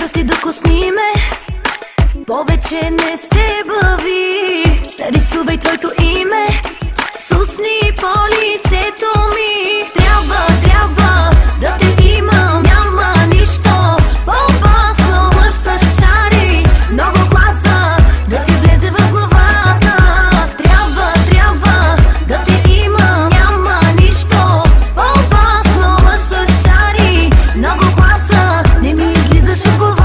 пръсти докосни ме, повече не се бави. Нарисувай твоето име с устни по лицето ми. Трябва да те имам, няма нищо по-опасно. Мъж с чари, много класа, да ти влезе в главата. Трябва да те имам, няма нищо по-опасно. Мъж с чари, много класа, не ми излизаш от главата.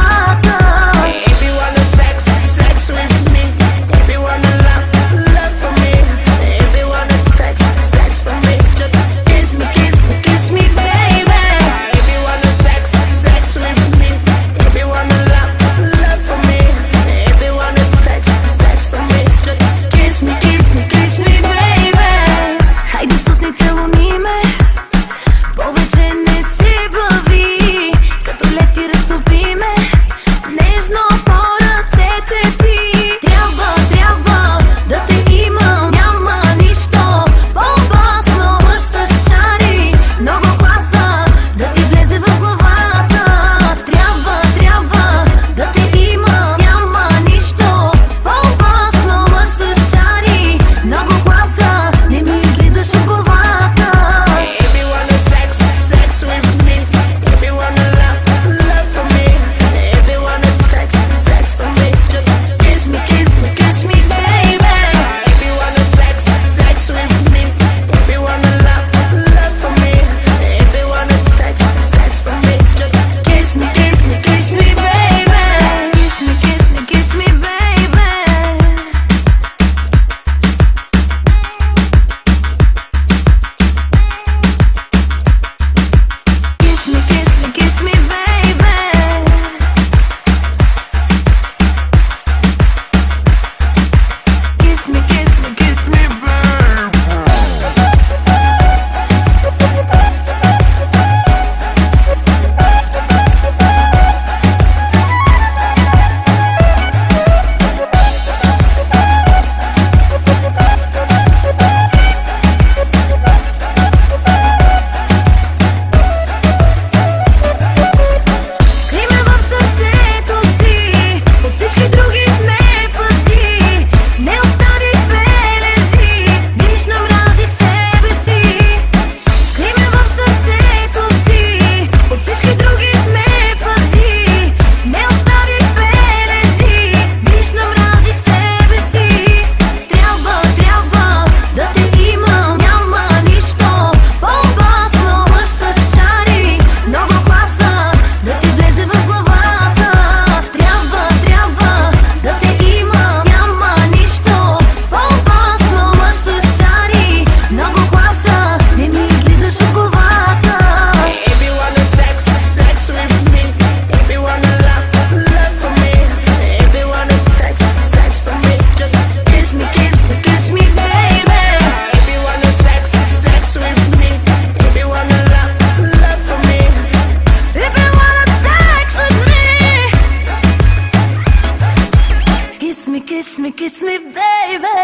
Kiss me, baby.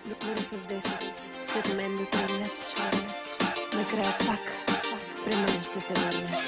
Дори с 10, след мен да тръгнеш, накрая пак при мен ще се върнеш.